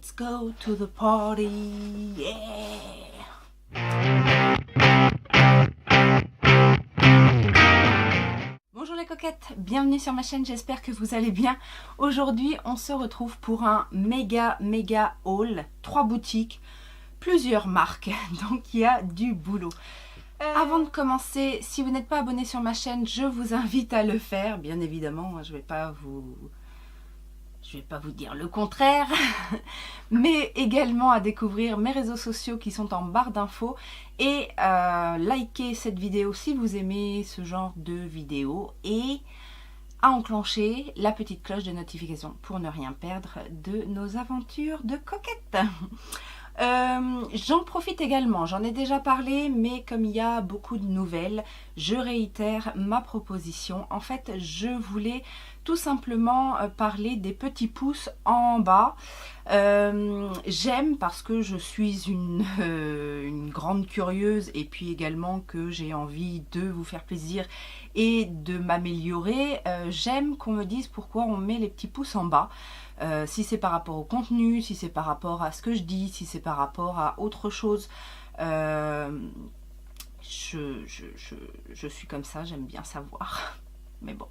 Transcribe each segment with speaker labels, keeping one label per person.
Speaker 1: Let's go to the party, yeah! Bonjour les coquettes, bienvenue sur ma chaîne, j'espère que vous allez bien. Aujourd'hui, on se retrouve pour un méga haul, 3 boutiques, plusieurs marques, donc il y a du boulot. Avant de commencer, si vous n'êtes pas abonné sur ma chaîne, je vous invite à le faire, bien évidemment, je vais pas vous dire le contraire, mais également à découvrir mes réseaux sociaux qui sont en barre d'infos et liker cette vidéo si vous aimez ce genre de vidéo et à enclencher la petite cloche de notification pour ne rien perdre de nos aventures de coquettes. J'en profite également, j'en ai déjà parlé, mais comme il y a beaucoup de nouvelles, je réitère ma proposition. En fait, je voulais tout simplement parler des petits pouces en bas. J'aime parce que je suis une grande curieuse et puis également que j'ai envie de vous faire plaisir et de m'améliorer. J'aime qu'on me dise pourquoi on met les petits pouces en bas. Si c'est par rapport au contenu, si c'est par rapport à ce que je dis, si c'est par rapport à autre chose, je suis comme ça, j'aime bien savoir, mais bon.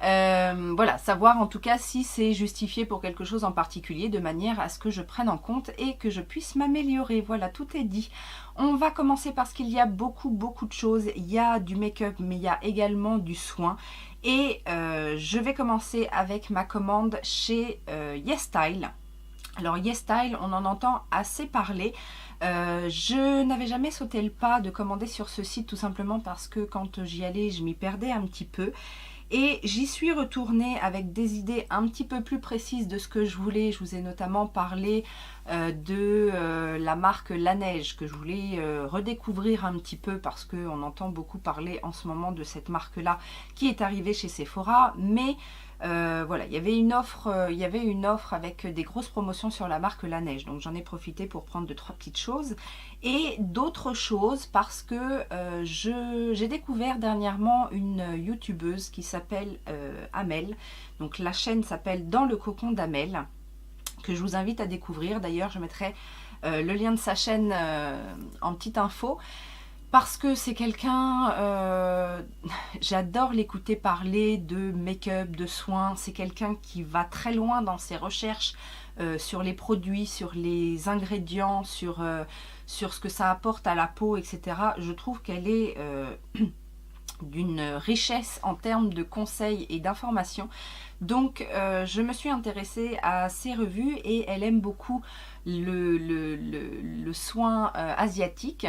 Speaker 1: Voilà, savoir en tout cas si c'est justifié pour quelque chose en particulier, de manière à ce que je prenne en compte et que je puisse m'améliorer. Voilà, tout est dit. On va commencer parce qu'il y a beaucoup de choses. Il y a du make-up, mais il y a également du soin. Et je vais commencer avec ma commande chez YesStyle. Alors YesStyle, on en entend assez parler. Je n'avais jamais sauté le pas de commander sur ce site tout simplement parce que quand j'y allais, je m'y perdais un petit peu. Et j'y suis retournée avec des idées un petit peu plus précises de ce que je voulais. Je vous ai notamment parlé de la marque Laneige que je voulais redécouvrir un petit peu parce qu'on entend beaucoup parler en ce moment de cette marque-là qui est arrivée chez Sephora. Mais voilà, il y avait une offre avec des grosses promotions sur la marque Laneige. Donc j'en ai profité pour prendre 2-3 petites choses. Et d'autres choses parce que j'ai découvert dernièrement une youtubeuse qui s'appelle Amel. Donc la chaîne s'appelle Dans le cocon d'Amel, que je vous invite à découvrir. D'ailleurs, je mettrai le lien de sa chaîne en petite info. Parce que c'est quelqu'un, j'adore l'écouter parler de make-up, de soins. C'est quelqu'un qui va très loin dans ses recherches sur les produits, sur les ingrédients, sur ce que ça apporte à la peau, etc. Je trouve qu'elle est d'une richesse en termes de conseils et d'informations. Donc je me suis intéressée à ses revues et elle aime beaucoup le soin asiatique.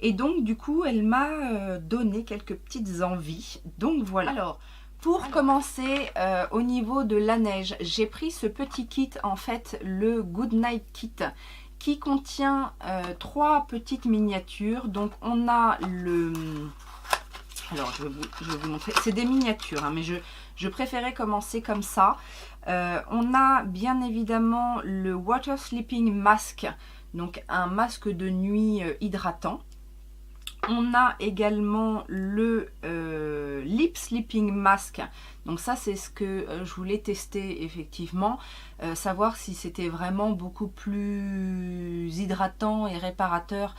Speaker 1: Et donc du coup elle m'a donné quelques petites envies. Donc voilà. Alors pour commencer au niveau de Laneige, j'ai pris ce petit kit, en fait le Good Night Kit, qui contient 3 petites miniatures. Donc on a le... Alors je vais vous montrer, c'est des miniatures hein, mais je préférais commencer comme ça. On a bien évidemment le Water Sleeping Mask, donc un masque de nuit hydratant. On a également le Lip Sleeping Mask. Donc ça c'est ce que je voulais tester effectivement. Savoir si c'était vraiment beaucoup plus hydratant et réparateur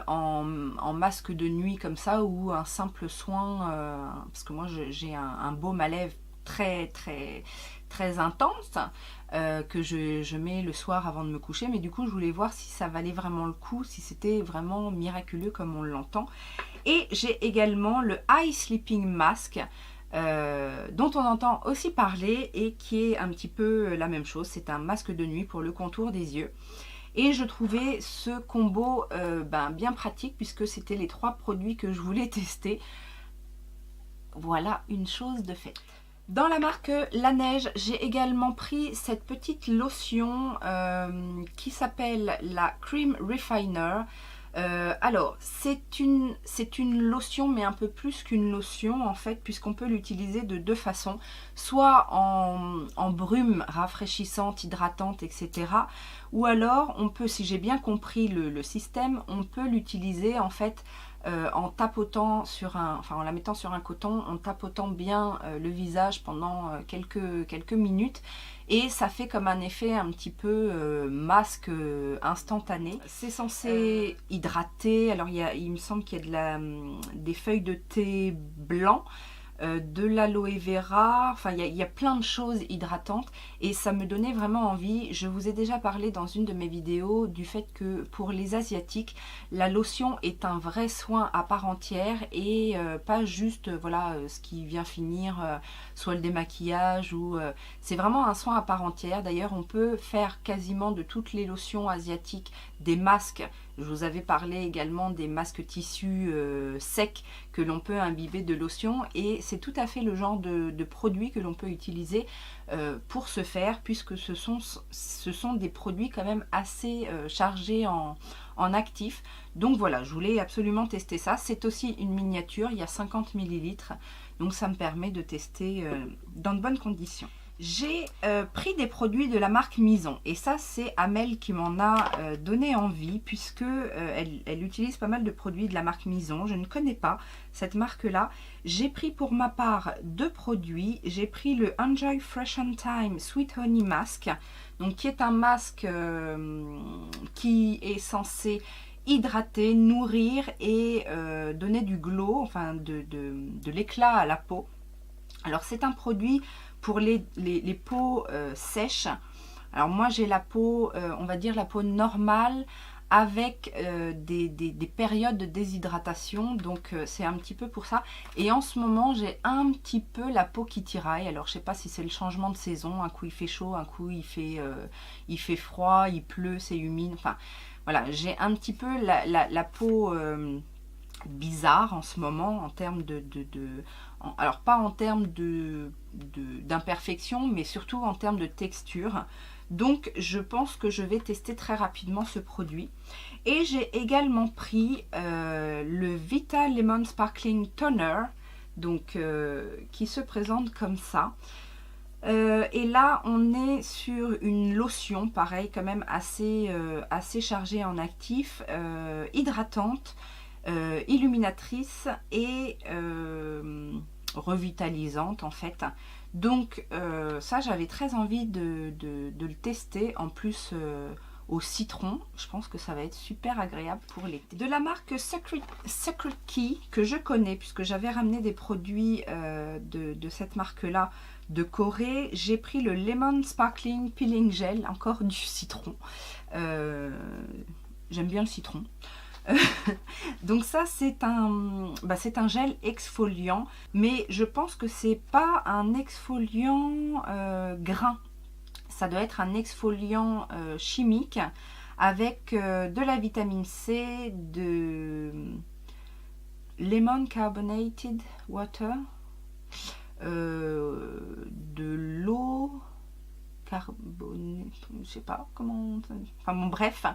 Speaker 1: en masque de nuit comme ça, ou un simple soin. Parce que moi j'ai un baume à lèvres très intense que je mets le soir avant de me coucher, mais du coup je voulais voir si ça valait vraiment le coup, si c'était vraiment miraculeux comme on l'entend. Et j'ai également le Eye Sleeping Mask dont on entend aussi parler et qui est un petit peu la même chose. C'est un masque de nuit pour le contour des yeux. Et je trouvais ce combo bien pratique puisque c'était les 3 produits que je voulais tester. Voilà une chose de faite. Dans la marque Laneige, j'ai également pris cette petite lotion qui s'appelle la Cream Refiner. Alors, c'est une lotion, mais un peu plus qu'une lotion en fait, puisqu'on peut l'utiliser de 2 façons. Soit en brume rafraîchissante, hydratante, etc. Ou alors, on peut, si j'ai bien compris le système, on peut l'utiliser en fait en tapotant sur en la mettant sur un coton, en tapotant bien le visage pendant quelques minutes. Et ça fait comme un effet un petit peu masque instantané. C'est censé hydrater. Alors il me semble qu'il y a des feuilles de thé blanc, de l'aloe vera, enfin il y a plein de choses hydratantes et ça me donnait vraiment envie. Je vous ai déjà parlé dans une de mes vidéos du fait que pour les asiatiques, la lotion est un vrai soin à part entière et pas juste voilà ce qui vient finir soit le démaquillage ou c'est vraiment un soin à part entière. D'ailleurs on peut faire quasiment de toutes les lotions asiatiques des masques. Je vous avais parlé également des masques tissus secs que l'on peut imbiber de lotion et c'est tout à fait le genre de produit que l'on peut utiliser pour ce faire, puisque ce sont des produits quand même assez chargés en actifs. Donc voilà, je voulais absolument tester ça. C'est aussi une miniature, il y a 50 ml, donc ça me permet de tester dans de bonnes conditions. J'ai pris des produits de la marque Mison et ça c'est Amel qui m'en a donné envie puisque elle utilise pas mal de produits de la marque Mison. Je ne connais pas cette marque là. J'ai pris pour ma part 2 produits. J'ai pris le Enjoy Fresh on Time Sweet Honey Mask, donc qui est un masque qui est censé hydrater, nourrir et donner du glow, enfin de l'éclat à la peau. Alors c'est un produit pour les peaux sèches. Alors moi j'ai la peau, on va dire la peau normale avec des périodes de déshydratation, donc c'est un petit peu pour ça. Et en ce moment j'ai un petit peu la peau qui tiraille. Alors je sais pas si c'est le changement de saison, un coup il fait chaud, un coup il fait froid, il pleut, c'est humide, enfin voilà, j'ai un petit peu la peau bizarre en ce moment en termes alors pas en termes d'imperfection, mais surtout en termes de texture. Donc je pense que je vais tester très rapidement ce produit. Et j'ai également pris le Vita Lemon Sparkling Toner, donc qui se présente comme ça. Et là on est sur une lotion, pareil quand même assez chargée en actifs, hydratante, illuminatrice et revitalisante en fait. Donc ça j'avais très envie de le tester. En plus au citron, je pense que ça va être super agréable pour l'été. De la marque Secret Key, que je connais puisque j'avais ramené des produits de cette marque là de Corée, j'ai pris le Lemon Sparkling Peeling Gel, encore du citron. J'aime bien le citron. Donc ça c'est un gel exfoliant, mais je pense que c'est pas un exfoliant grain, ça doit être un exfoliant chimique avec de la vitamine C, de lemon carbonated water, de l'eau carbonée, je sais pas comment, enfin bon bref.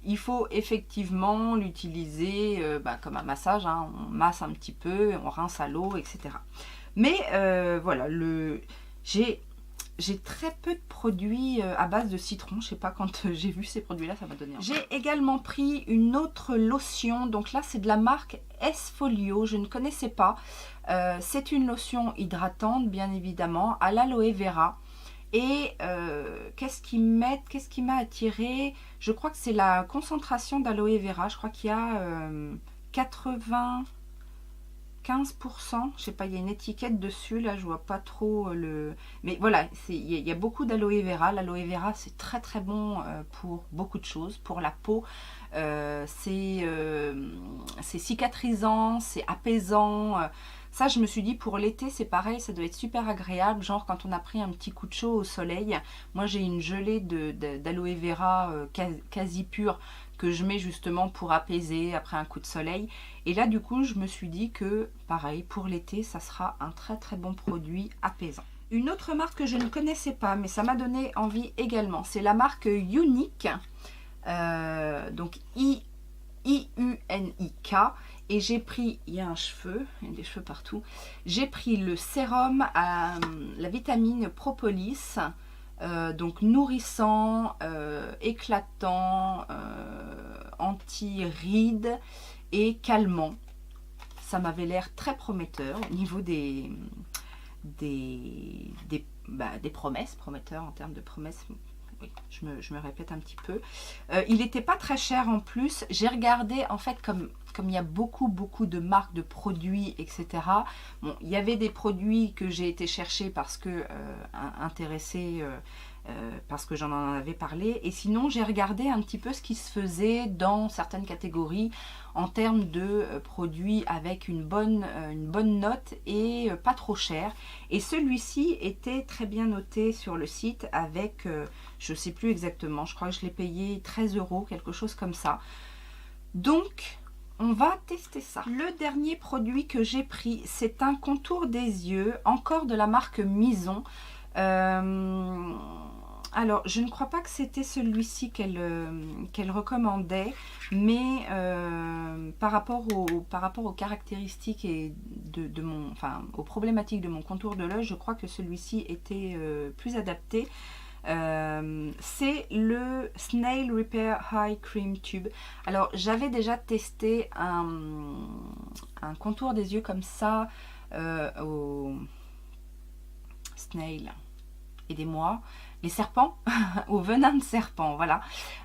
Speaker 1: Il faut effectivement l'utiliser comme un massage, hein. On masse un petit peu, on rince à l'eau, etc. Mais voilà, j'ai très peu de produits à base de citron. Je sais pas, quand j'ai vu ces produits là ça m'a donné envie. J'ai également pris une autre lotion, donc là c'est de la marque S-Folio, je ne connaissais pas. C'est une lotion hydratante bien évidemment à l'aloe vera. Et qu'est-ce qui m'a attiré? Je crois que c'est la concentration d'aloe vera. Je crois qu'il y a 95%. Je sais pas, il y a une étiquette dessus. Là, je vois pas trop le... Mais voilà, il y a beaucoup d'aloe vera. L'aloe vera, c'est très très bon pour beaucoup de choses. Pour la peau, c'est cicatrisant, c'est apaisant. Ça, je me suis dit, pour l'été, c'est pareil, ça doit être super agréable. Genre, quand on a pris un petit coup de chaud au soleil, moi, j'ai une gelée d'aloe vera quasi pure que je mets justement pour apaiser après un coup de soleil. Et là, du coup, je me suis dit que, pareil, pour l'été, ça sera un très très bon produit apaisant. Une autre marque que je ne connaissais pas, mais ça m'a donné envie également, c'est la marque Unique. Donc, I-U-N-I-K. Et j'ai pris, il y a un cheveu, il y a des cheveux partout. J'ai pris le sérum à la vitamine propolis, donc nourrissant, éclatant, anti-rides et calmant. Ça m'avait l'air très prometteur au niveau des promesses, prometteur en termes de promesses. Oui, je me répète un petit peu. Il n'était pas très cher en plus. J'ai regardé, en fait, comme il y a beaucoup de marques de produits, etc. Bon, il y avait des produits que j'ai été chercher parce que intéressée, parce que j'en avais parlé. Et sinon, j'ai regardé un petit peu ce qui se faisait dans certaines catégories en termes de produits avec une bonne note et pas trop cher. Et celui-ci était très bien noté sur le site avec, je ne sais plus exactement, je crois que je l'ai payé 13 €, quelque chose comme ça. Donc, on va tester ça. Le dernier produit que j'ai pris, c'est un contour des yeux, encore de la marque Mison. Alors, je ne crois pas que c'était celui-ci qu'elle recommandait, mais par rapport aux caractéristiques et aux problématiques de mon contour de l'œil, je crois que celui-ci était plus adapté. C'est le Snail Repair High Cream Tube. Alors, j'avais déjà testé un contour des yeux comme ça au Snail, aidez-moi, les serpents, au venin de serpent, voilà,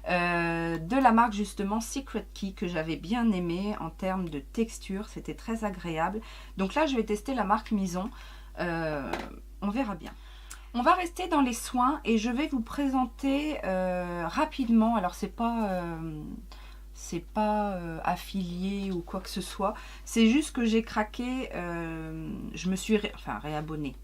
Speaker 1: de la marque justement Secret Key, que j'avais bien aimé en termes de texture, c'était très agréable. Donc là, je vais tester la marque Mison, on verra bien. On va rester dans les soins et je vais vous présenter rapidement, alors c'est pas affilié ou quoi que ce soit, c'est juste que j'ai craqué, je me suis réabonnée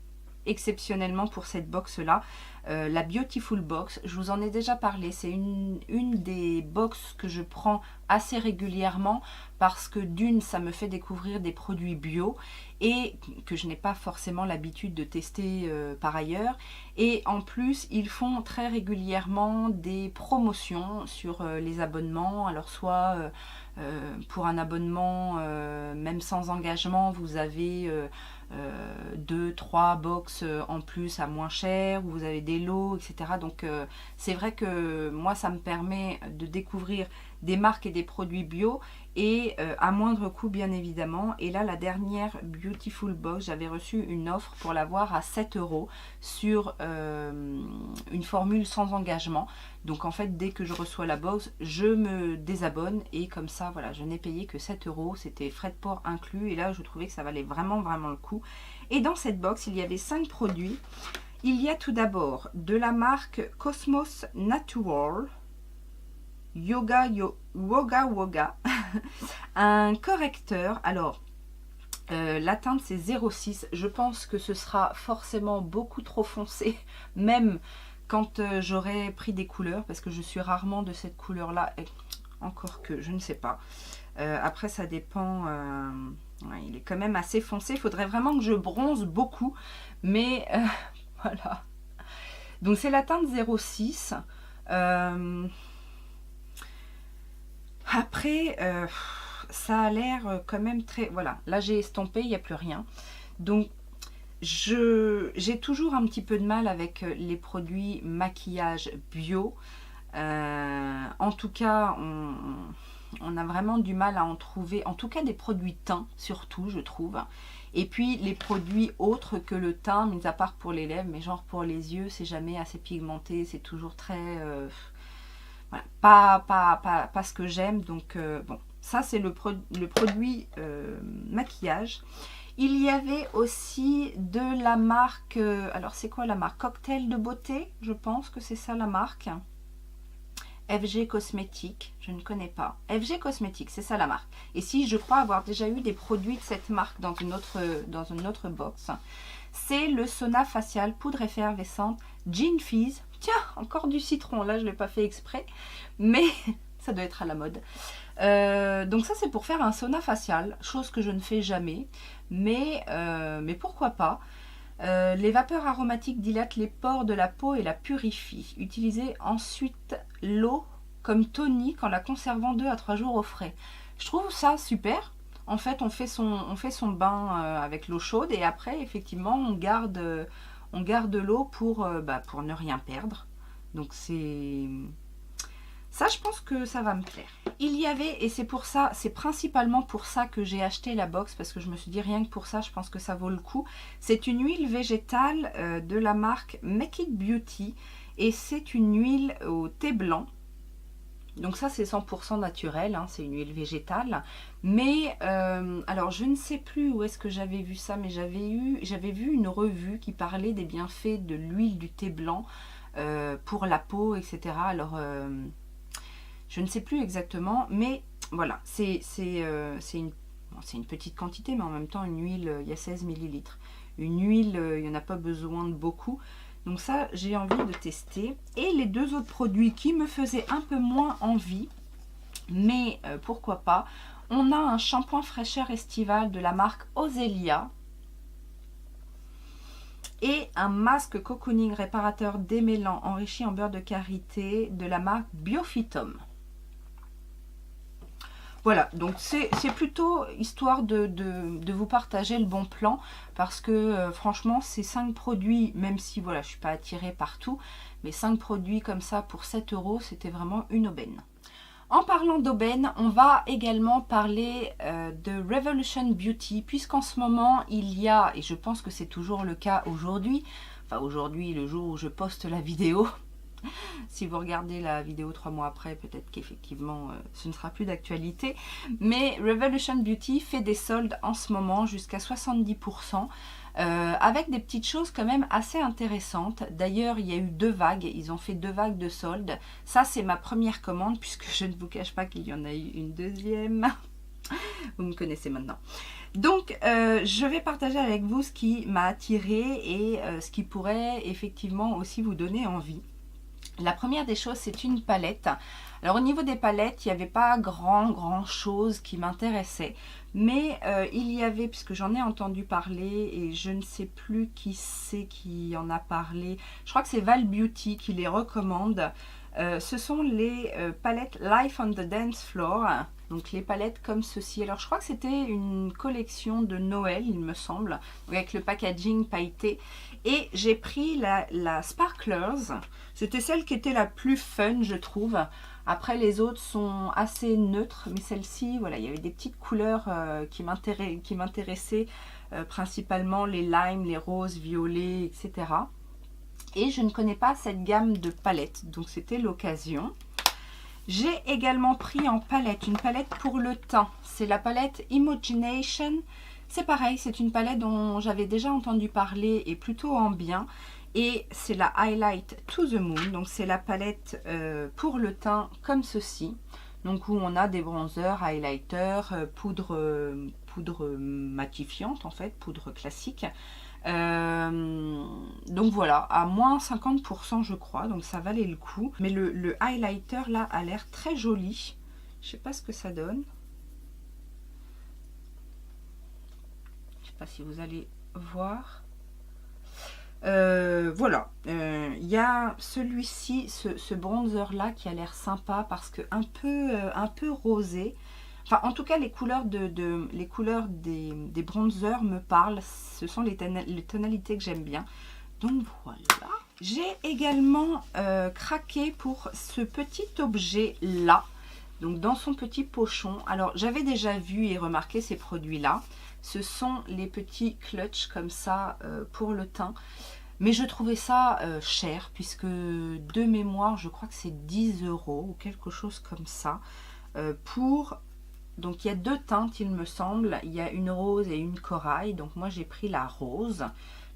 Speaker 1: exceptionnellement pour cette box là, la Beautiful Box. Je vous en ai déjà parlé, c'est une des box que je prends assez régulièrement parce que d'une, ça me fait découvrir des produits bio et que je n'ai pas forcément l'habitude de tester par ailleurs, et en plus ils font très régulièrement des promotions sur les abonnements. Alors soit pour un abonnement même sans engagement, vous avez 2-3 box en plus à moins cher, vous avez des lots, etc. Donc c'est vrai que moi ça me permet de découvrir des marques et des produits bio et à moindre coût bien évidemment. Et là, la dernière Beautiful Box, j'avais reçu une offre pour l'avoir à 7 € sur une formule sans engagement. Donc en fait, dès que je reçois la box, je me désabonne et comme ça, voilà, je n'ai payé que 7 €, c'était frais de port inclus et là, je trouvais que ça valait vraiment le coup. Et dans cette box, il y avait 5 produits. Il y a tout d'abord de la marque Cosmos Natural Woga un correcteur. Alors la teinte c'est 06, je pense que ce sera forcément beaucoup trop foncé même quand j'aurai pris des couleurs, parce que je suis rarement de cette couleur là, et encore que je ne sais pas, après ça dépend. Ouais, il est quand même assez foncé, il faudrait vraiment que je bronze beaucoup, mais voilà. Donc c'est la teinte 06. Après, ça a l'air quand même très... Voilà, là j'ai estompé, il n'y a plus rien. Donc, j'ai toujours un petit peu de mal avec les produits maquillage bio. En tout cas, on a vraiment du mal à en trouver. En tout cas, des produits teint, surtout, je trouve. Et puis, les produits autres que le teint, mis à part pour les lèvres, mais genre pour les yeux, c'est jamais assez pigmenté. C'est toujours très... voilà, pas ce que j'aime. Donc bon, ça c'est le produit maquillage. Il y avait aussi de la marque, alors c'est quoi la marque? Cocktail de beauté, je pense que c'est ça la marque. FG Cosmétique, je ne connais pas. FG Cosmétique, c'est ça la marque. Et si je crois avoir déjà eu des produits de cette marque dans une autre box. C'est le Sona Facial Poudre effervescente Gin Fizz. Tiens, encore du citron, là je ne l'ai pas fait exprès, mais ça doit être à la mode. Donc ça c'est pour faire un sauna facial, chose que je ne fais jamais, mais pourquoi pas. Les vapeurs aromatiques dilatent les pores de la peau et la purifient. Utilisez ensuite l'eau comme tonique en la conservant 2 à 3 jours au frais. Je trouve ça super. En fait, on fait son bain avec l'eau chaude et après, effectivement, on garde l'eau pour ne rien perdre. Donc, c'est Ça, je pense que ça va me plaire. Il y avait, et c'est pour ça, c'est principalement pour ça que j'ai acheté la box, parce que je me suis dit rien que pour ça, je pense que ça vaut le coup. C'est une huile végétale de la marque Make It Beauty, et c'est une huile au thé blanc. Donc ça c'est 100% naturel, hein, c'est une huile végétale. Mais alors je ne sais plus où est-ce que j'avais vu ça, mais j'avais vu une revue qui parlait des bienfaits de l'huile du thé blanc pour la peau, etc. Alors je ne sais plus exactement, mais voilà, c'est une petite quantité, mais en même temps une huile, il y a 16 millilitres. Une huile, il n'y en a pas besoin de beaucoup. Donc ça, j'ai envie de tester. Et les deux autres produits qui me faisaient un peu moins envie, mais pourquoi pas. On a un shampoing fraîcheur estival de la marque Ozelia. Et un masque cocooning réparateur démêlant enrichi en beurre de karité de la marque Biophytum. Voilà, donc c'est plutôt histoire de vous partager le bon plan, parce que franchement ces 5 produits, même si voilà je ne suis pas attirée partout, mais 5 produits comme ça pour 7 €, c'était vraiment une aubaine. En parlant d'aubaine, on va également parler de Revolution Beauty, puisqu'en ce moment il y a, et je pense que c'est toujours le cas aujourd'hui, enfin aujourd'hui le jour où je poste la vidéo, si vous regardez la vidéo 3 mois après, peut-être qu'effectivement ce ne sera plus d'actualité. Mais Revolution Beauty fait des soldes en ce moment jusqu'à 70%. Avec des petites choses quand même assez intéressantes. D'ailleurs, il y a eu 2 vagues. Ils ont fait 2 vagues de soldes. Ça, c'est ma première commande, puisque je ne vous cache pas qu'il y en a eu une deuxième. Vous me connaissez maintenant. Donc, je vais partager avec vous ce qui m'a attirée et ce qui pourrait effectivement aussi vous donner envie. La première des choses, c'est une palette. Alors au niveau des palettes, il n'y avait pas grand chose qui m'intéressait. Mais il y avait, puisque j'en ai entendu parler et je ne sais plus qui c'est qui en a parlé. Je crois que c'est Val Beauty qui les recommande. Ce sont les palettes Life on the Dance Floor. Donc les palettes comme ceci. Alors je crois que c'était une collection de Noël, il me semble, avec le packaging pailleté. Et j'ai pris la Sparklers. C'était celle qui était la plus fun, je trouve. Après les autres sont assez neutres, mais celle-ci, voilà, il y avait des petites couleurs qui m'intéressaient, principalement les limes, les roses, violets, etc. Et je ne connais pas cette gamme de palettes, donc c'était l'occasion. J'ai également pris en palette, une palette pour le teint. C'est la palette Imagination. C'est pareil, c'est une palette dont j'avais déjà entendu parler et plutôt en bien. Et c'est la Highlight to the Moon. Donc c'est la palette pour le teint comme ceci. Donc où on a des bronzers, highlighters, poudre matifiante en fait, poudre classique. Donc voilà, à moins 50% je crois, donc ça valait le coup. Mais le highlighter là a l'air très joli. Je sais pas ce que ça donne. Je sais pas si vous allez voir. Voilà, il y a celui-ci, ce bronzer là qui a l'air sympa parce que un peu rosé. Enfin, en tout cas, les couleurs des bronzers me parlent. Ce sont les tonalités que j'aime bien. Donc voilà. J'ai également craqué pour ce petit objet là. Donc dans son petit pochon. Alors j'avais déjà vu et remarqué ces produits là. Ce sont les petits clutches comme ça pour le teint. Mais je trouvais ça cher puisque de mémoire je crois que c'est 10 € ou quelque chose comme ça. Donc il y a 2 teintes il me semble. Il y a une rose et une corail. Donc moi j'ai pris la rose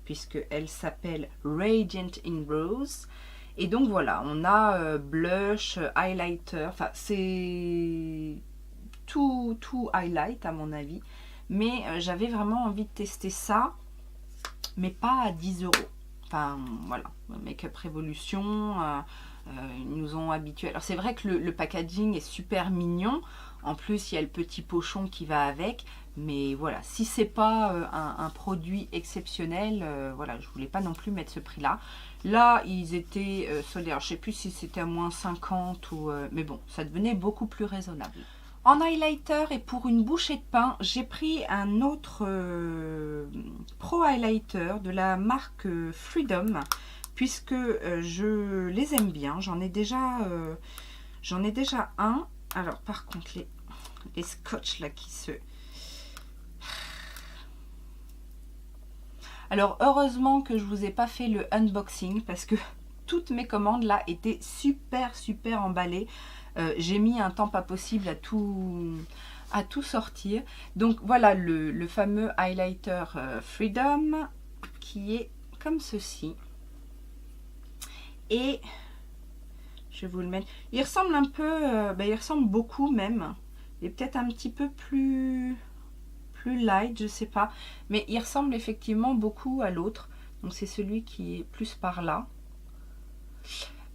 Speaker 1: puisqu'elle s'appelle Radiant in Rose. Et donc voilà, on a blush, highlighter. Enfin c'est tout highlight à mon avis. Mais j'avais vraiment envie de tester ça, mais pas à 10 €. Enfin, voilà, Make-up Revolution, ils nous ont habitués. Alors, c'est vrai que le packaging est super mignon. En plus, il y a le petit pochon qui va avec. Mais voilà, si c'est pas un produit exceptionnel, voilà, je voulais pas non plus mettre ce prix-là. Là, ils étaient solidaires. Je sais plus si c'était à moins 50 ou... mais bon, ça devenait beaucoup plus raisonnable. En highlighter et pour une bouchée de pain, j'ai pris un autre Pro Highlighter de la marque Freedom, puisque je les aime bien. J'en ai déjà J'en ai déjà un. Alors par contre les scotch là qui se... Alors heureusement que je vous ai pas fait le unboxing parce que toutes mes commandes là étaient super emballées. J'ai mis un temps pas possible à tout sortir. Donc voilà le fameux highlighter Freedom qui est comme ceci. Et je vais vous le mettre. Il ressemble un peu, il ressemble beaucoup même. Il est peut-être un petit peu plus light, je sais pas. Mais il ressemble effectivement beaucoup à l'autre. Donc c'est celui qui est plus par là.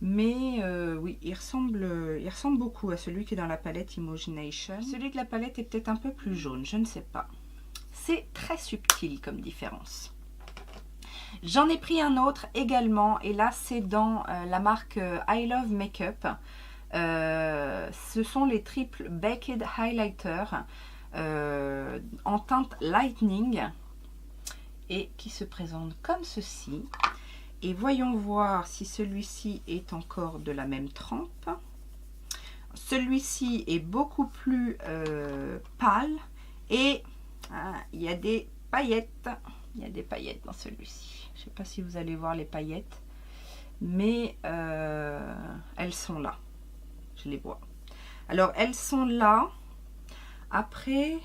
Speaker 1: Mais oui, il ressemble beaucoup à celui qui est dans la palette Imagination. Celui de la palette est peut-être un peu plus jaune, je ne sais pas. C'est très subtil comme différence. J'en ai pris un autre également, et là c'est dans la marque I Love Makeup. Ce sont les triple Baked Highlighter en teinte Lightning et qui se présentent comme ceci. Et voyons voir si celui-ci est encore de la même trempe. Celui-ci est beaucoup plus pâle et il y a des paillettes. Il y a des paillettes dans celui-ci. Je ne sais pas si vous allez voir les paillettes, mais elles sont là. Je les vois. Alors, elles sont là. Après,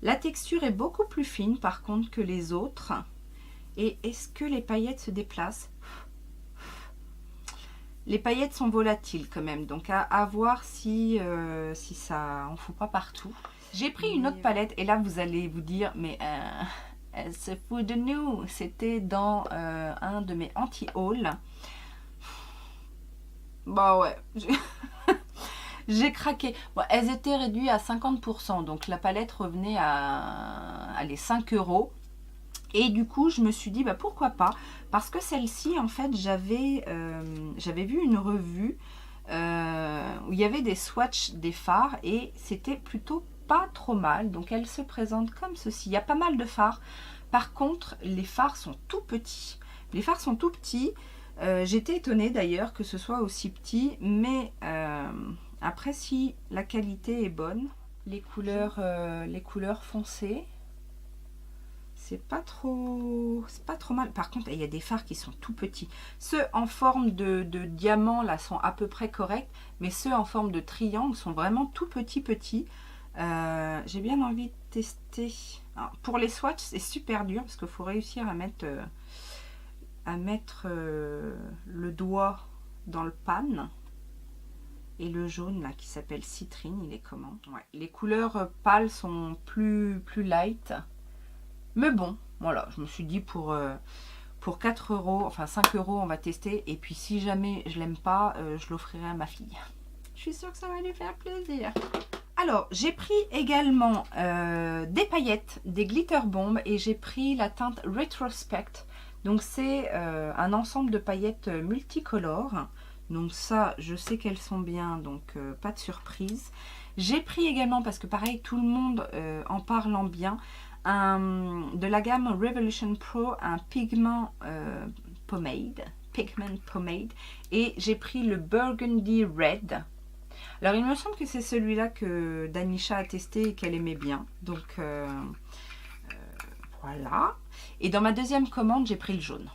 Speaker 1: la texture est beaucoup plus fine par contre que les autres. Et est-ce que les paillettes se déplacent? Les paillettes sont volatiles quand même, donc à voir si ça en fout pas partout. J'ai pris une autre palette et là vous allez vous dire, mais elle se fout de nous. C'était dans un de mes anti-hauls. Bah ouais, j'ai craqué. Bon, elles étaient réduites à 50%, donc la palette revenait à les 5 €. Et du coup, je me suis dit, bah, pourquoi pas? Parce que celle-ci, en fait, j'avais vu une revue où il y avait des swatchs des fards et c'était plutôt pas trop mal. Donc, elle se présente comme ceci. Il y a pas mal de fards. Par contre, les fards sont tout petits. Les fards sont tout petits. J'étais étonnée d'ailleurs que ce soit aussi petit. Mais après, si la qualité est bonne, les couleurs foncées, c'est pas trop mal. Par contre, il y a des fards qui sont tout petits. Ceux en forme de diamant là sont à peu près corrects, mais ceux en forme de triangle sont vraiment tout petits. J'ai bien envie de tester. Alors, pour les swatchs, c'est super dur parce qu'il faut réussir à mettre le doigt dans le pan. Et le jaune là qui s'appelle citrine, il est comment? Ouais. Les couleurs pâles sont plus light. Mais bon, voilà, je me suis dit pour 4 €, enfin 5 €, on va tester. Et puis si jamais je l'aime pas, je l'offrirai à ma fille. Je suis sûre que ça va lui faire plaisir. Alors, j'ai pris également des paillettes, des glitter bombs. Et j'ai pris la teinte Retrospect. Donc c'est un ensemble de paillettes multicolores. Donc ça, je sais qu'elles sont bien, donc pas de surprise. J'ai pris également, parce que pareil, tout le monde en parlant bien, de la gamme Revolution Pro, un pigment pomade, et j'ai pris le Burgundy Red. Alors il me semble que c'est celui-là que Danisha a testé et qu'elle aimait bien, donc voilà. Et dans ma deuxième commande, j'ai pris le jaune.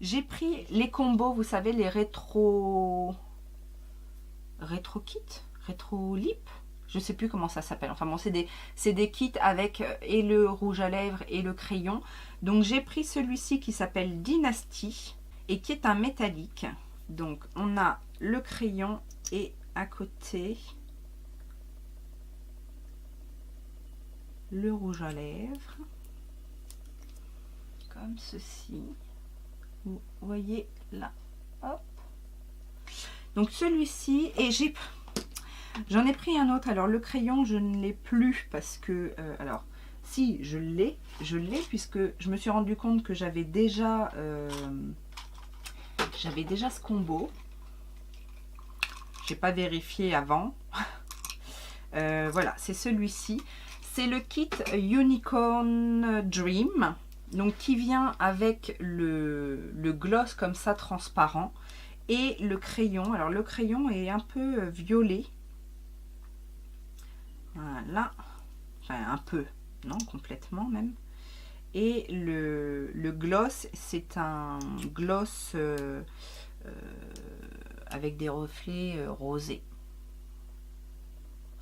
Speaker 1: J'ai pris les combos, vous savez, les rétro lip. Je sais plus comment ça s'appelle. Enfin bon, c'est des kits avec et le rouge à lèvres et le crayon. Donc j'ai pris celui-ci qui s'appelle Dynasty et qui est un métallique. Donc on a le crayon et à côté le rouge à lèvres. Comme ceci. Vous voyez là. Hop. Donc celui-ci, et j'en ai pris un autre. Alors le crayon, je ne l'ai plus parce que... alors, si, je l'ai puisque je me suis rendu compte que j'avais déjà ce combo. J'ai pas vérifié avant. Voilà, c'est celui-ci. C'est le kit Unicorn Dream. Donc qui vient avec le gloss comme ça transparent. Et le crayon, alors le crayon est un peu violet. Voilà, enfin un peu, non, complètement même. Et le gloss, c'est un gloss avec des reflets rosés.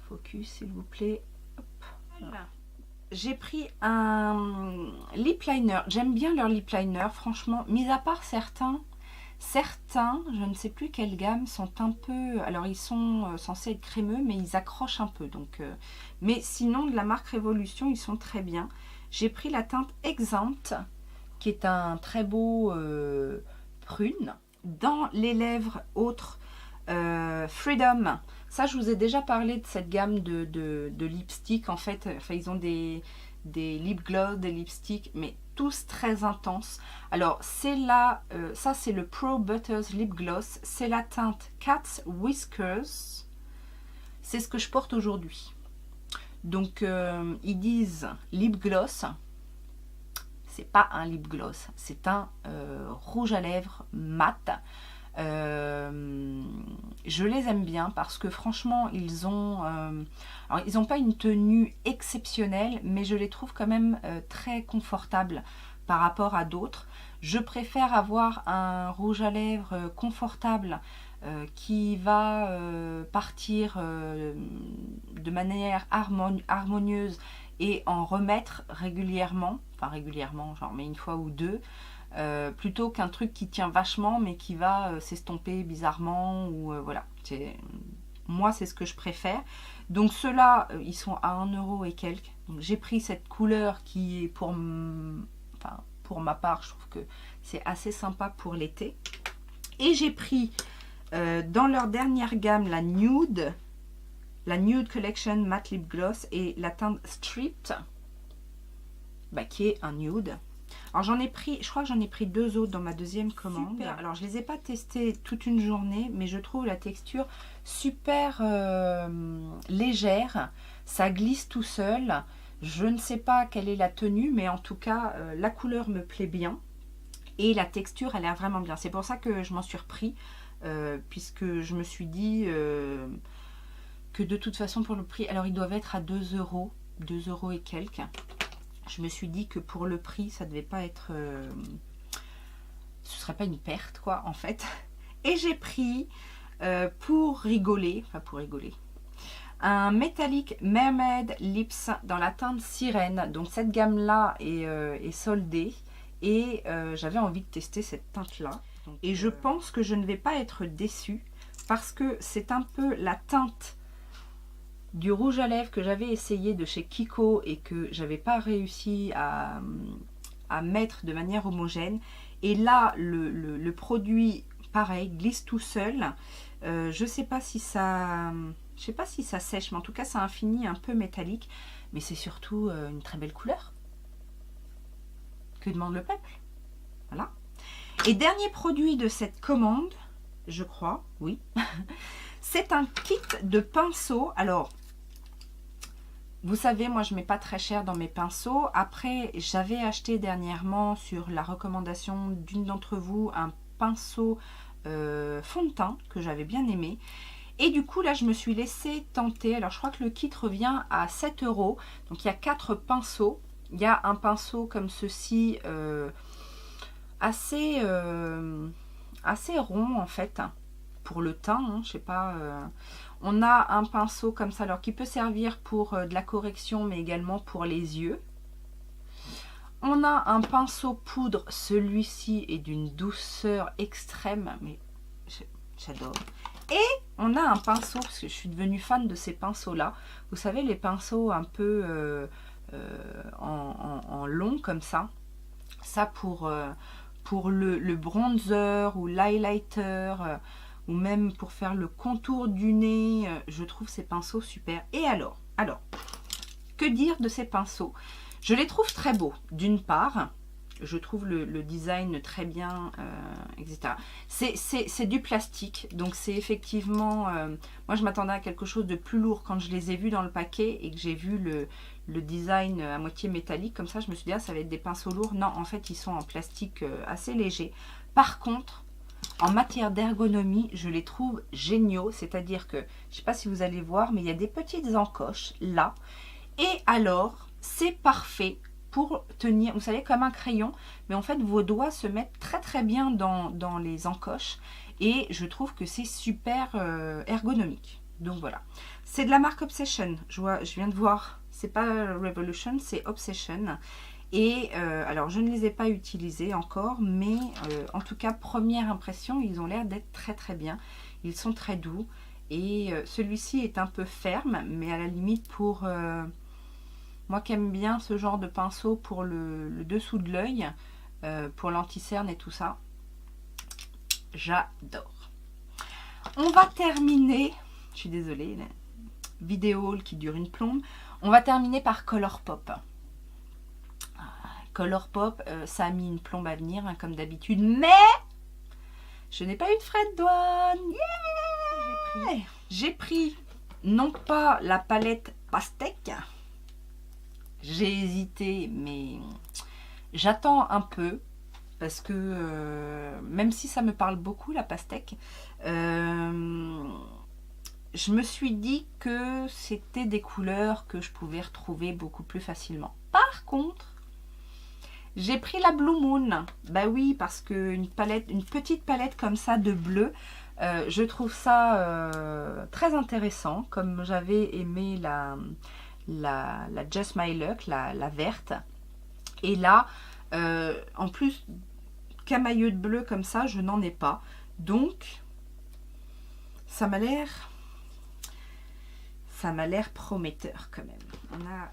Speaker 1: Focus s'il vous plaît. Voilà. J'ai pris un lip liner. J'aime bien leur lip liner, franchement. Mis à part certains, je ne sais plus quelle gamme, sont un peu... Alors, ils sont censés être crémeux, mais ils accrochent un peu. Donc, mais sinon, de la marque Révolution, ils sont très bien. J'ai pris la teinte Exempt, qui est un très beau prune. Dans les lèvres autres, Freedom. Ça, je vous ai déjà parlé de cette gamme de lipstick. En fait, enfin, ils ont des lip gloss, des lipsticks, mais tous très intenses. Alors, c'est là, ça c'est le Pro Butters Lip Gloss. C'est la teinte Cat's Whiskers. C'est ce que je porte aujourd'hui. Donc, ils disent lip gloss. C'est pas un lip gloss, c'est un rouge à lèvres mat. Je les aime bien parce que franchement ils ont alors ils n'ont pas une tenue exceptionnelle, mais je les trouve quand même très confortables par rapport à d'autres. Je préfère avoir un rouge à lèvres confortable qui va partir de manière harmonieuse et en remettre régulièrement, enfin régulièrement, genre mais une fois ou deux, plutôt qu'un truc qui tient vachement mais qui va s'estomper bizarrement ou voilà. Moi c'est ce que je préfère. Donc ceux-là ils sont à 1 € et quelques. J'ai pris cette couleur qui est pour ma part, je trouve que c'est assez sympa pour l'été. Et j'ai pris dans leur dernière gamme la Nude Collection Matte Lip Gloss et la teinte Stripped, qui est un nude. Alors j'en ai pris, je crois que j'en ai pris 2 autres dans ma deuxième commande. Super. Alors je les ai pas testés toute une journée, mais je trouve la texture super légère. Ça glisse tout seul. Je ne sais pas quelle est la tenue, mais en tout cas la couleur me plaît bien. Et la texture a l'air vraiment bien. C'est pour ça que je m'en suis repris, puisque je me suis dit que de toute façon pour le prix, alors ils doivent être à 2 €, 2 € et quelques. Je me suis dit que pour le prix, ça devait pas être... ce serait pas une perte, quoi, en fait. Et j'ai pris, pour rigoler, un Metallic Mermaid Lips dans la teinte Sirène. Donc cette gamme-là est soldée. Et j'avais envie de tester cette teinte-là. Et je pense que je ne vais pas être déçue, parce que c'est un peu la teinte du rouge à lèvres que j'avais essayé de chez Kiko et que j'avais pas réussi à mettre de manière homogène. Et là, le produit, pareil, glisse tout seul. Je sais pas si ça sèche, mais en tout cas, ça a un fini un peu métallique. Mais c'est surtout une très belle couleur. Que demande le peuple? Voilà. Et dernier produit de cette commande, je crois, oui. C'est un kit de pinceaux. Alors, vous savez, moi je mets pas très cher dans mes pinceaux. Après, j'avais acheté dernièrement sur la recommandation d'une d'entre vous un pinceau fond de teint que j'avais bien aimé. Et du coup là je me suis laissée tenter. Alors je crois que le kit revient à 7 €. Donc il y a 4 pinceaux. Il y a un pinceau comme ceci, assez rond en fait, pour le teint, hein, je sais pas. On a un pinceau comme ça, alors qui peut servir pour de la correction, mais également pour les yeux. On a un pinceau poudre, celui-ci est d'une douceur extrême, mais j'adore. Et on a un pinceau, parce que je suis devenue fan de ces pinceaux-là. Vous savez, les pinceaux un peu en long comme ça. Ça pour le bronzer ou l'highlighter, ou même pour faire le contour du nez. Je trouve ces pinceaux super. Et alors, que dire de ces pinceaux? Je les trouve très beaux, d'une part. Je trouve le design très bien, etc. C'est du plastique, donc c'est effectivement... moi, je m'attendais à quelque chose de plus lourd quand je les ai vus dans le paquet et que j'ai vu le design à moitié métallique. Comme ça, je me suis dit, ah, ça va être des pinceaux lourds. Non, en fait, ils sont en plastique assez léger. Par contre, En matière d'ergonomie, je les trouve géniaux. C'est-à-dire que, je ne sais pas si vous allez voir, mais il y a des petites encoches là. Et alors, c'est parfait pour tenir, vous savez, comme un crayon. Mais en fait, vos doigts se mettent très très bien dans les encoches. Et je trouve que c'est super ergonomique. Donc voilà. C'est de la marque Obsession. Je viens de voir. C'est pas Revolution, c'est Obsession. Et alors, je ne les ai pas utilisés encore, mais en tout cas, première impression, ils ont l'air d'être très très bien. Ils sont très doux. Et celui-ci est un peu ferme, mais à la limite pour... moi qui aime bien ce genre de pinceau pour le dessous de l'œil, pour l'anti-cerne et tout ça, j'adore. On va terminer, je suis désolée, vidéo qui dure une plombe. On va terminer par Colourpop. Colourpop, ça a mis une plombe à venir, hein, comme d'habitude, mais je n'ai pas eu de frais de douane. Yeah, j'ai pris non pas la palette pastèque, j'ai hésité, mais j'attends un peu, parce que même si ça me parle beaucoup la pastèque, je me suis dit que c'était des couleurs que je pouvais retrouver beaucoup plus facilement. Par contre, j'ai pris la Blue Moon. Bah oui, parce qu'une petite palette comme ça de bleu, je trouve ça très intéressant. Comme j'avais aimé la Just My Luck, la verte. Et là, en plus, camailleux de bleu comme ça, je n'en ai pas. Donc, ça m'a l'air prometteur quand même. On a...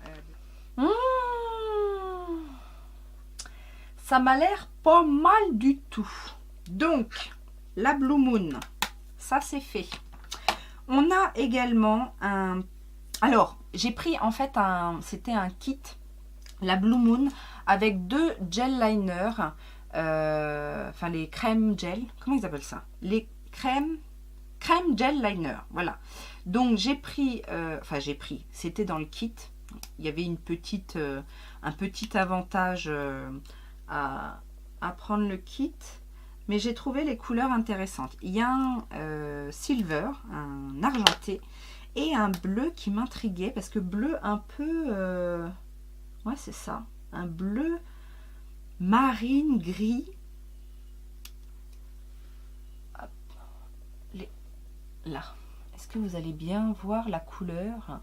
Speaker 1: ça m'a l'air pas mal du tout. Donc, la Blue Moon, ça c'est fait. On a également un... Alors, j'ai pris en fait c'était un kit, la Blue Moon, avec 2 gel liners, enfin les crèmes gel, comment ils appellent ça? Les crèmes gel liner, voilà. Donc j'ai pris, c'était dans le kit, il y avait un petit avantage à prendre le kit, mais j'ai trouvé les couleurs intéressantes. Il y a un silver, un argenté, et un bleu qui m'intriguait, parce que bleu un peu, ouais c'est ça, un bleu marine gris. Hop. Là, est-ce que vous allez bien voir la couleur?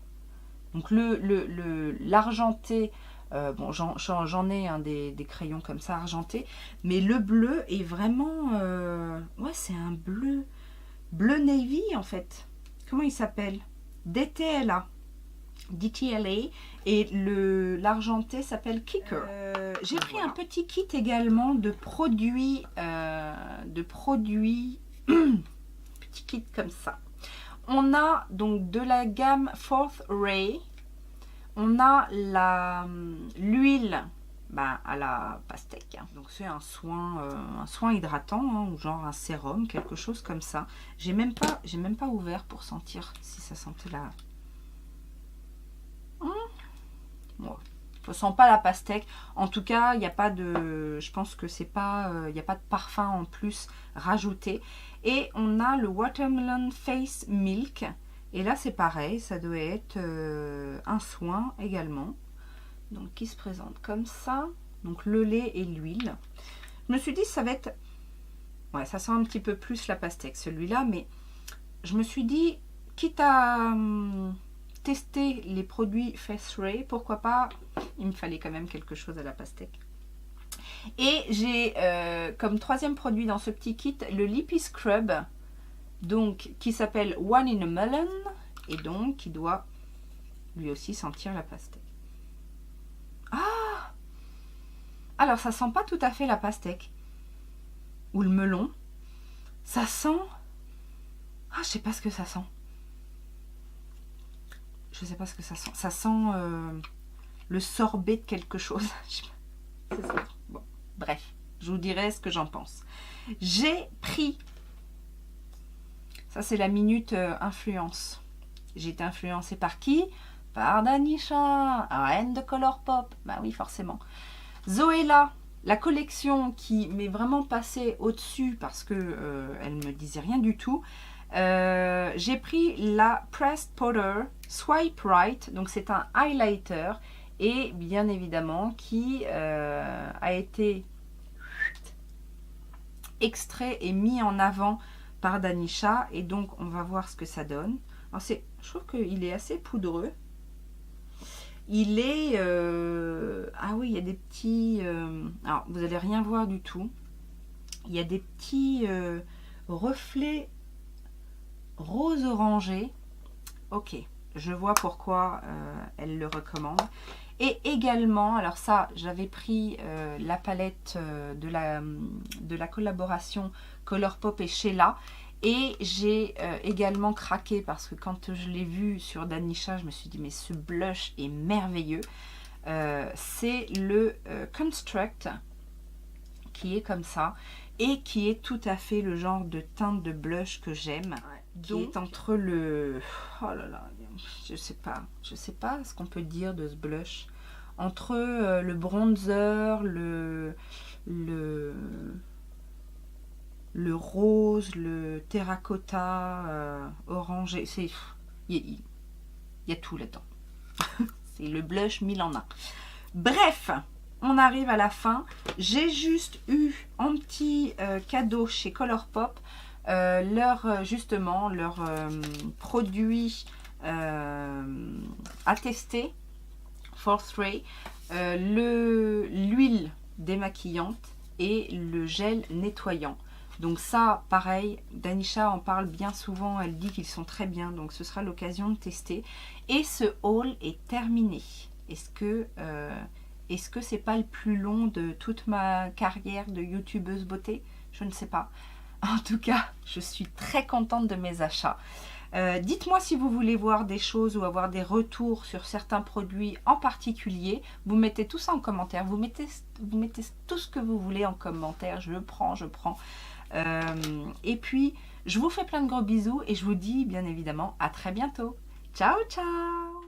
Speaker 1: Donc l'argenté, bon j'en ai des crayons comme ça argentés, mais le bleu est vraiment, ouais c'est un bleu navy en fait. Comment il s'appelle? DTLA, et l'argenté s'appelle Kicker. J'ai pris un petit kit également de produits, petit kit comme ça. On a donc de la gamme Fourth Ray, on a l'huile à la pastèque, donc c'est un soin hydratant, hein, ou genre un sérum, quelque chose comme ça. J'ai même pas ouvert pour sentir si ça sentait la... Bon, je sens pas la pastèque. En tout cas, il n'y a pas de... Je pense que c'est pas... Il n'y a pas de parfum en plus rajouté. Et on a le Watermelon Face Milk. Et là, c'est pareil. Ça doit être un soin également. Donc, qui se présente comme ça. Donc, le lait et l'huile. Je me suis dit, ça va être... Ouais, ça sent un petit peu plus la pastèque, celui-là. Mais je me suis dit, quitte à... tester les produits Face Ray, pourquoi pas, il me fallait quand même quelque chose à la pastèque. Et j'ai comme troisième produit dans ce petit kit le Lippy Scrub, donc qui s'appelle One in a Melon, et donc qui doit lui aussi sentir la pastèque. Ah, alors ça sent pas tout à fait la pastèque ou le melon, ça sent, ah je sais pas ce que ça sent. Je sais pas ce que ça sent. Ça sent le sorbet de quelque chose. C'est ça. Bon, bref, je vous dirai ce que j'en pense. J'ai pris... Ça, c'est la minute influence. J'ai été influencée par qui? Par Danisha, reine de Colourpop. Bah oui, forcément. Zoéla, la collection qui m'est vraiment passée au-dessus parce que elle me disait rien du tout. J'ai pris la Pressed Powder Swipe Right, donc c'est un highlighter et bien évidemment qui a été extrait et mis en avant par Danisha, et donc on va voir ce que ça donne. Alors je trouve qu'il est assez poudreux. Il est ah oui, il y a des petits alors vous allez rien voir du tout, il y a des petits reflets rose orangé. Ok, je vois pourquoi elle le recommande. Et également, alors ça, j'avais pris la palette de la collaboration Colourpop et Sheila. Et j'ai également craqué parce que quand je l'ai vu sur Danisha, je me suis dit mais ce blush est merveilleux. C'est le Construct qui est comme ça et qui est tout à fait le genre de teinte de blush que j'aime. Qui est entre le... Oh là là, je sais pas ce qu'on peut dire de ce blush. Entre le bronzer, le rose, le terracotta, orangé. Il y a tout là-dedans. C'est le blush mille en un. Bref, on arrive à la fin. J'ai juste eu en petit cadeau chez Colourpop justement leur produit à tester, Fourth Ray, l'huile démaquillante et le gel nettoyant. Donc ça, pareil, Danisha en parle bien souvent, elle dit qu'ils sont très bien, donc ce sera l'occasion de tester. Et ce haul est terminé. Est-ce que c'est pas le plus long de toute ma carrière de youtubeuse beauté? Je ne sais pas. En tout cas, je suis très contente de mes achats. Dites-moi si vous voulez voir des choses ou avoir des retours sur certains produits en particulier. Vous mettez tout ça en commentaire. Vous mettez tout ce que vous voulez en commentaire. Je prends. Et puis, je vous fais plein de gros bisous et je vous dis bien évidemment à très bientôt. Ciao, ciao!